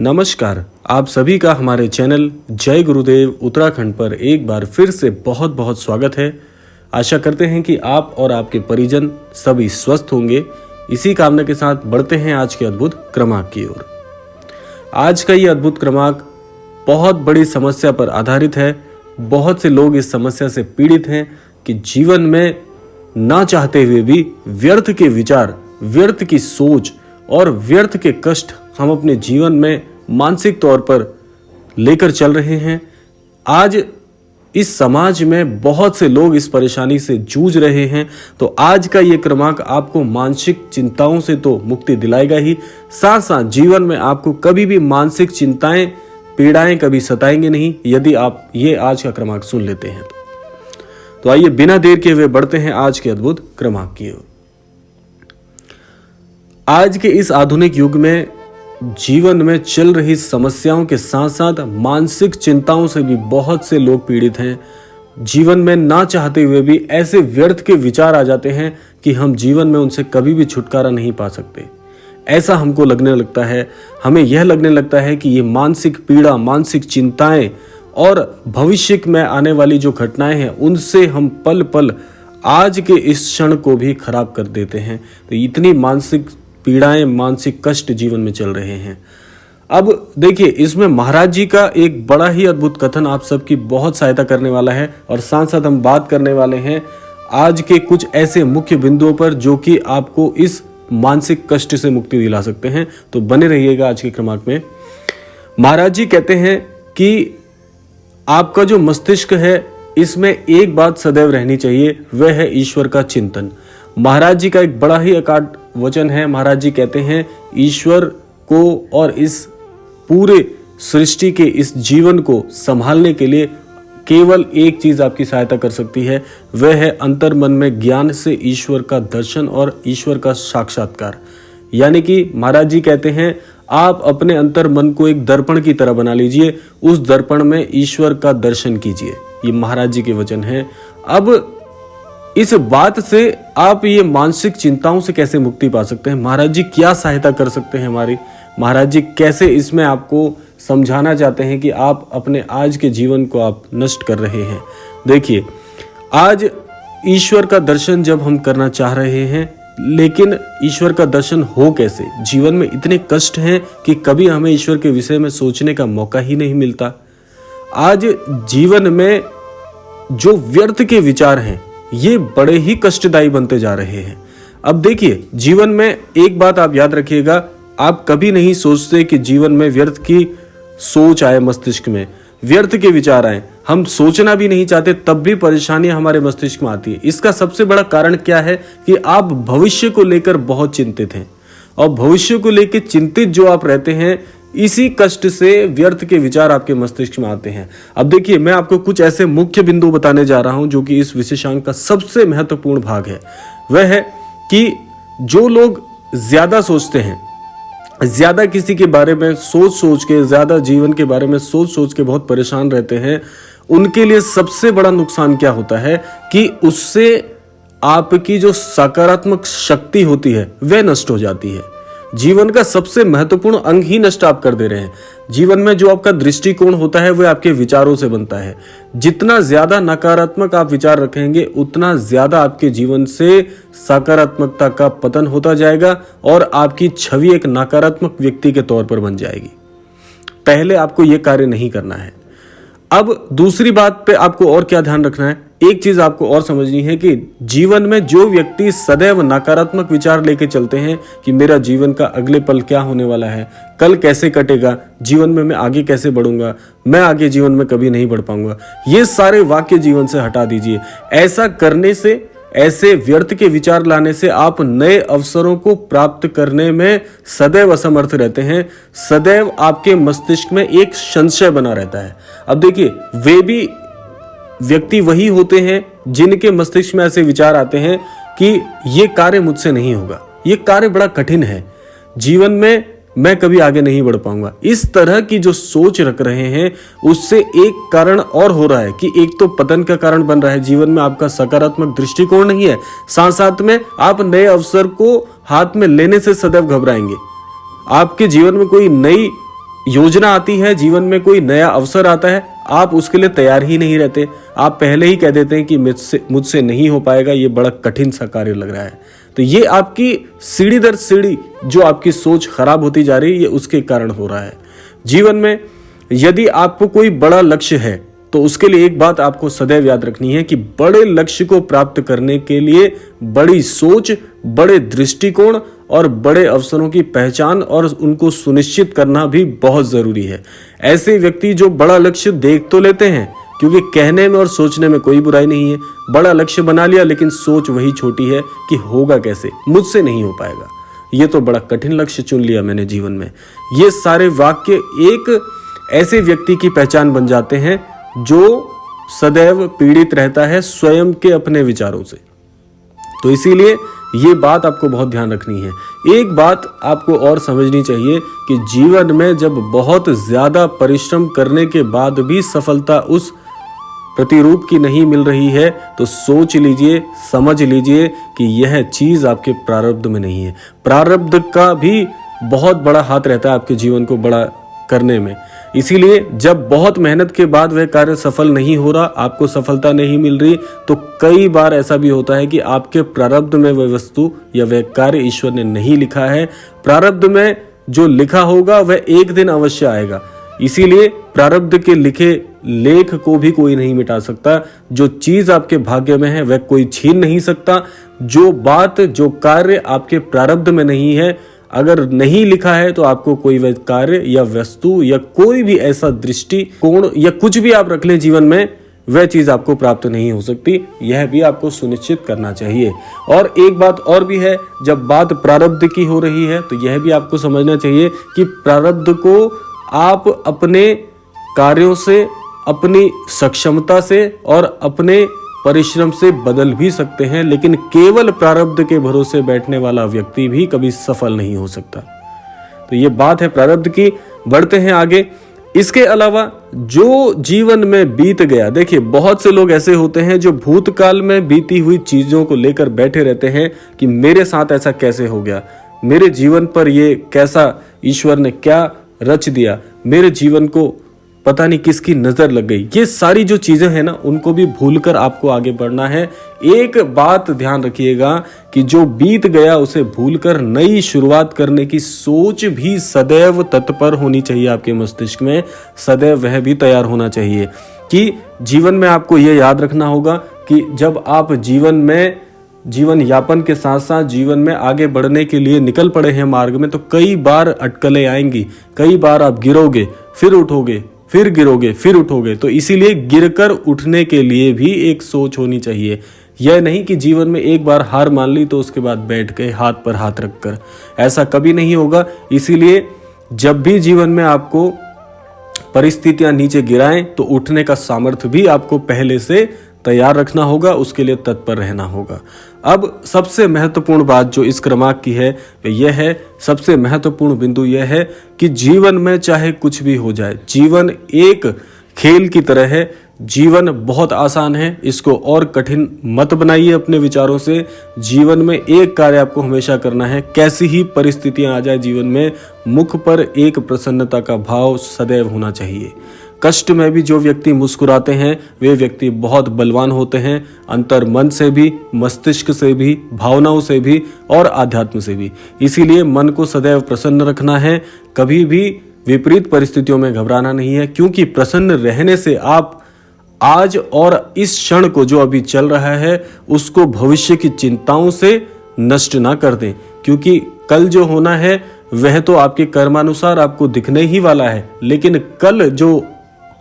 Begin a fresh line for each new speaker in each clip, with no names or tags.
नमस्कार, आप सभी का हमारे चैनल जय गुरुदेव उत्तराखंड पर एक बार फिर से बहुत बहुत स्वागत है। आशा करते हैं कि आप और आपके परिजन सभी स्वस्थ होंगे। इसी कामना के साथ बढ़ते हैं आज के अद्भुत क्रमांक की ओर। आज का ये अद्भुत क्रमांक बहुत बड़ी समस्या पर आधारित है। बहुत से लोग इस समस्या से पीड़ित हैं कि जीवन में ना चाहते हुए भी व्यर्थ के विचार, व्यर्थ की सोच और व्यर्थ के कष्ट हम अपने जीवन में मानसिक तौर पर लेकर चल रहे हैं। आज इस समाज में बहुत से लोग इस परेशानी से जूझ रहे हैं। तो आज का ये क्रमांक आपको मानसिक चिंताओं से तो मुक्ति दिलाएगा ही, साथ साथ जीवन में आपको कभी भी मानसिक चिंताएं, पीड़ाएं कभी सताएंगे नहीं यदि आप ये आज का क्रमांक सुन लेते हैं। तो आइए बिना देर किए हुए बढ़ते हैं आज के अद्भुत क्रमांक की ओर। आज के इस आधुनिक युग में जीवन में चल रही समस्याओं के साथ साथ मानसिक चिंताओं से भी बहुत से लोग पीड़ित हैं। जीवन में ना चाहते हुए भी ऐसे व्यर्थ के विचार आ जाते हैं कि हम जीवन में उनसे कभी भी छुटकारा नहीं पा सकते। ऐसा हमको लगने लगता है, हमें यह लगने लगता है कि ये मानसिक पीड़ा, मानसिक चिंताएं और भविष्य में आने वाली जो घटनाएं हैं उनसे हम पल पल आज के इस क्षण को भी खराब कर देते हैं। तो इतनी मानसिक पीड़ाएं, मानसिक कष्ट जीवन में चल रहे हैं। अब देखिए, इसमें महाराज जी का एक बड़ा ही अद्भुत कथन आप सबकी बहुत सहायता करने वाला है और साथ साथ हम बात करने वाले हैं आज के कुछ ऐसे मुख्य बिंदुओं पर जो कि आपको इस मानसिक कष्ट से मुक्ति दिला सकते हैं। तो बने रहिएगा आज के क्रमांक में। महाराज जी कहते हैं कि आपका जो मस्तिष्क है इसमें एक बात सदैव रहनी चाहिए, वह है ईश्वर का चिंतन। महाराज जी का एक बड़ा ही अकाट वचन है। महाराज जी कहते हैं ईश्वर को और इस पूरे सृष्टि के इस जीवन को संभालने के लिए केवल एक चीज आपकी सहायता कर सकती है, वह है अंतर मन में ज्ञान से ईश्वर का दर्शन और ईश्वर का साक्षात्कार। यानी कि महाराज जी कहते हैं आप अपने अंतर मन को एक दर्पण की तरह बना लीजिए, उस दर्पण में ईश्वर का दर्शन कीजिए। ये महाराज जी के वचन है। अब इस बात से आप ये मानसिक चिंताओं से कैसे मुक्ति पा सकते हैं, महाराज जी क्या सहायता कर सकते हैं हमारी, महाराज जी कैसे इसमें आपको समझाना चाहते हैं कि आप अपने आज के जीवन को आप नष्ट कर रहे हैं। देखिए, आज ईश्वर का दर्शन जब हम करना चाह रहे हैं, लेकिन ईश्वर का दर्शन हो कैसे? जीवन में इतने कष्ट हैं कि कभी हमें ईश्वर के विषय में सोचने का मौका ही नहीं मिलता। आज जीवन में जो व्यर्थ के विचार हैं ये बड़े ही कष्टदायी बनते जा रहे हैं। अब देखिए, जीवन में एक बात आप याद रखिएगा, आप कभी नहीं सोचते कि जीवन में व्यर्थ की सोच आए, मस्तिष्क में व्यर्थ के विचार आए। हम सोचना भी नहीं चाहते तब भी परेशानियां हमारे मस्तिष्क में आती है। इसका सबसे बड़ा कारण क्या है कि आप भविष्य को लेकर बहुत चिंतित हैं और भविष्य को लेकर चिंतित जो आप रहते हैं, इसी कष्ट से व्यर्थ के विचार आपके मस्तिष्क में आते हैं। अब देखिए, मैं आपको कुछ ऐसे मुख्य बिंदु बताने जा रहा हूं जो कि इस विशेषांक का सबसे महत्वपूर्ण भाग है। वह है कि जो लोग ज्यादा सोचते हैं, ज्यादा किसी के बारे में सोच के, ज्यादा जीवन के बारे में सोच के बहुत परेशान रहते हैं, उनके लिए सबसे बड़ा नुकसान क्या होता है कि उससे आपकी जो सकारात्मक शक्ति होती है वह नष्ट हो जाती है। जीवन का सबसे महत्वपूर्ण अंग ही नष्ट आप कर दे रहे हैं। जीवन में जो आपका दृष्टिकोण होता है वह आपके विचारों से बनता है। जितना ज्यादा नकारात्मक आप विचार रखेंगे उतना ज्यादा आपके जीवन से सकारात्मकता का पतन होता जाएगा और आपकी छवि एक नकारात्मक व्यक्ति के तौर पर बन जाएगी। पहले आपको यह कार्य नहीं करना है। अब दूसरी बात पे आपको और क्या ध्यान रखना है, एक चीज आपको और समझनी है कि जीवन में जो व्यक्ति सदैव नकारात्मक विचार लेके चलते हैं कि मेरा जीवन का अगले पल क्या होने वाला है, कल कैसे कटेगा, जीवन में मैं आगे कैसे बढ़ूंगा, मैं आगे जीवन में कभी नहीं बढ़ पाऊंगा, ये सारे वाक्य जीवन से हटा दीजिए। ऐसा करने से, ऐसे व्यर्थ के विचार लाने से आप नए अवसरों को प्राप्त करने में सदैव असमर्थ रहते हैं। सदैव आपके मस्तिष्क में एक संशय बना रहता है। अब देखिए, वे भी व्यक्ति वही होते हैं जिनके मस्तिष्क में ऐसे विचार आते हैं कि ये कार्य मुझसे नहीं होगा, ये कार्य बड़ा कठिन है, जीवन में मैं कभी आगे नहीं बढ़ पाऊंगा। इस तरह की जो सोच रख रहे हैं उससे एक कारण और हो रहा है कि एक तो पतन का कारण बन रहा है, जीवन में आपका सकारात्मक दृष्टिकोण नहीं है, साथ साथ में आप नए अवसर को हाथ में लेने से सदैव घबराएंगे। आपके जीवन में कोई नई योजना आती है, जीवन में कोई नया अवसर आता है, आप उसके लिए तैयार ही नहीं रहते। आप पहले ही कह देते हैं कि मुझसे नहीं हो पाएगा, ये बड़ा कठिन सा कार्य लग रहा है। तो ये आपकी सीढ़ी दर सीढ़ी जो आपकी सोच खराब होती जा रही है, ये उसके कारण हो रहा है। जीवन में यदि आपको कोई बड़ा लक्ष्य है तो उसके लिए एक बात आपको सदैव याद रखनी है कि बड़े लक्ष्य को प्राप्त करने के लिए बड़ी सोच, बड़े दृष्टिकोण और बड़े अवसरों की पहचान और उनको सुनिश्चित करना भी बहुत जरूरी है। ऐसे व्यक्ति जो बड़ा लक्ष्य देख तो लेते हैं, क्योंकि कहने में और सोचने में कोई बुराई नहीं है, बड़ा लक्ष्य बना लिया लेकिन सोच वही छोटी है कि होगा कैसे, मुझसे नहीं हो पाएगा, ये तो बड़ा कठिन लक्ष्य चुन लिया मैंने जीवन में। ये सारे वाक्य एक ऐसे व्यक्ति की पहचान बन जाते हैं जो सदैव पीड़ित रहता है स्वयं के अपने विचारों से। तो इसीलिए ये बात आपको बहुत ध्यान रखनी है। एक बात आपको और समझनी चाहिए कि जीवन में जब बहुत ज्यादा परिश्रम करने के बाद भी सफलता उस प्रतिरूप की नहीं मिल रही है तो सोच लीजिए, समझ लीजिए कि यह चीज आपके प्रारब्ध में नहीं है। प्रारब्ध का भी बहुत बड़ा हाथ रहता है आपके जीवन को बड़ा करने में। इसीलिए जब बहुत मेहनत के बाद वह कार्य सफल नहीं हो रहा, आपको सफलता नहीं मिल रही, तो कई बार ऐसा भी होता है कि आपके प्रारब्ध में वह वस्तु या वह कार्य ईश्वर ने नहीं लिखा है। प्रारब्ध में जो लिखा होगा वह एक दिन अवश्य आएगा। इसीलिए प्रारब्ध के लिखे लेख को भी कोई नहीं मिटा सकता। जो चीज आपके भाग्य में है वह कोई छीन नहीं सकता। जो बात, जो कार्य आपके प्रारब्ध में नहीं है, अगर नहीं लिखा है तो आपको कोई वह कार्य या वस्तु या कोई भी ऐसा दृष्टिकोण या कुछ भी आप रख लें जीवन में, वह चीज आपको प्राप्त नहीं हो सकती। यह भी आपको सुनिश्चित करना चाहिए। और एक बात और भी है, जब बात प्रारब्ध की हो रही है तो यह भी आपको समझना चाहिए कि प्रारब्ध को आप अपने कार्यों से, अपनी सक्षमता से और अपने परिश्रम से बदल भी सकते हैं, लेकिन केवल प्रारब्ध के भरोसे बैठने वाला व्यक्ति भी कभी सफल नहीं हो सकता। तो ये बात है प्रारब्ध की। बढ़ते हैं आगे। इसके अलावा जो जीवन में बीत गया, देखिए बहुत से लोग ऐसे होते हैं जो भूतकाल में बीती हुई चीजों को लेकर बैठे रहते हैं कि मेरे साथ ऐसा कैसे हो गया, मेरे जीवन पर ये कैसा, ईश्वर ने क्या रच दिया, मेरे जीवन को पता नहीं किसकी नजर लग गई। ये सारी जो चीजें हैं ना, उनको भी भूलकर आपको आगे बढ़ना है। एक बात ध्यान रखिएगा कि जो बीत गया उसे भूलकर नई शुरुआत करने की सोच भी सदैव तत्पर होनी चाहिए आपके मस्तिष्क में। सदैव वह भी तैयार होना चाहिए कि जीवन में आपको यह याद रखना होगा कि जब आप जीवन यापन के साथ साथ जीवन में आगे बढ़ने के लिए निकल पड़े हैं मार्ग में, तो कई बार अटकलें आएंगी, कई बार आप गिरोगे, फिर उठोगे, फिर गिरोगे, फिर उठोगे। तो इसीलिए गिरकर उठने के लिए भी एक सोच होनी चाहिए। यह नहीं कि जीवन में एक बार हार मान ली तो उसके बाद बैठ गए हाथ पर हाथ रखकर, ऐसा कभी नहीं होगा। इसीलिए जब भी जीवन में आपको परिस्थितियां नीचे गिराएं तो उठने का सामर्थ्य भी आपको पहले से तैयार रखना होगा, उसके लिए तत्पर रहना होगा। अब सबसे महत्वपूर्ण बात जो इस क्रमांक की है यह है, सबसे महत्वपूर्ण बिंदु यह है कि जीवन में चाहे कुछ भी हो जाए, जीवन एक खेल की तरह है। जीवन बहुत आसान है, इसको और कठिन मत बनाइए अपने विचारों से। जीवन में एक कार्य आपको हमेशा करना है, कैसी ही परिस्थितियां आ जाए जीवन में, मुख पर एक प्रसन्नता का भाव सदैव होना चाहिए। कष्ट में भी जो व्यक्ति मुस्कुराते हैं वे व्यक्ति बहुत बलवान होते हैं, अंतर मन से भी, मस्तिष्क से भी, भावनाओं से भी और आध्यात्म से भी। इसीलिए मन को सदैव प्रसन्न रखना है, कभी भी विपरीत परिस्थितियों में घबराना नहीं है, क्योंकि प्रसन्न रहने से आप आज और इस क्षण को जो अभी चल रहा है उसको भविष्य की चिंताओं से नष्ट ना कर दें, क्योंकि कल जो होना है वह तो आपके कर्मानुसार आपको दिखने ही वाला है, लेकिन कल जो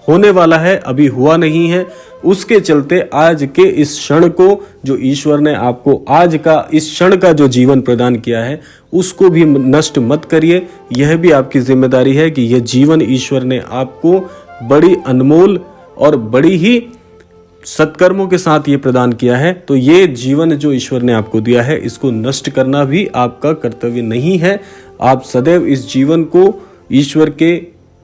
होने वाला है अभी हुआ नहीं है। उसके चलते आज के इस क्षण को जो ईश्वर ने आपको आज का इस क्षण का जो जीवन प्रदान किया है उसको भी नष्ट मत करिए। यह भी आपकी जिम्मेदारी है कि यह जीवन ईश्वर ने आपको बड़ी अनमोल और बड़ी ही सत्कर्मों के साथ ये प्रदान किया है। तो ये जीवन जो ईश्वर ने आपको दिया है इसको नष्ट करना भी आपका कर्तव्य नहीं है। आप सदैव इस जीवन को ईश्वर के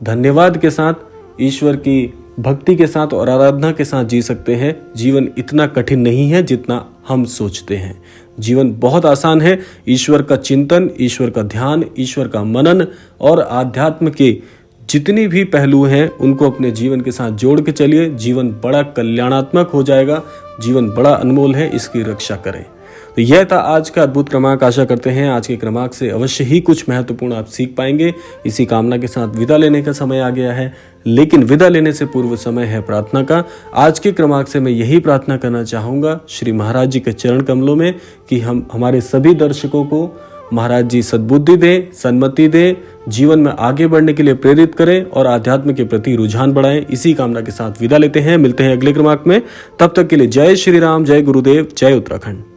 धन्यवाद के साथ, ईश्वर की भक्ति के साथ और आराधना के साथ जी सकते हैं। जीवन इतना कठिन नहीं है जितना हम सोचते हैं। जीवन बहुत आसान है। ईश्वर का चिंतन, ईश्वर का ध्यान, ईश्वर का मनन और आध्यात्म के जितनी भी पहलू हैं उनको अपने जीवन के साथ जोड़ के चलिए। जीवन बड़ा कल्याणात्मक हो जाएगा, जीवन बड़ा अनमोल है, इसकी रक्षा करें। तो यह था आज का अद्भुत क्रमांक। आशा करते हैं आज के क्रमांक से अवश्य ही कुछ महत्वपूर्ण आप सीख पाएंगे। इसी कामना के साथ विदा लेने का समय आ गया है, लेकिन विदा लेने से पूर्व समय है प्रार्थना का। आज के क्रमांक से मैं यही प्रार्थना करना चाहूँगा श्री महाराज जी के चरण कमलों में कि हम हमारे सभी दर्शकों को महाराज जी सद्बुद्धि दें, सन्मति दें, जीवन में आगे बढ़ने के लिए प्रेरित करें और आध्यात्म के प्रति रुझान बढ़ाएं। इसी कामना के साथ विदा लेते हैं। मिलते हैं अगले क्रमांक में। तब तक के लिए जय श्री राम, जय गुरुदेव, जय उत्तराखंड।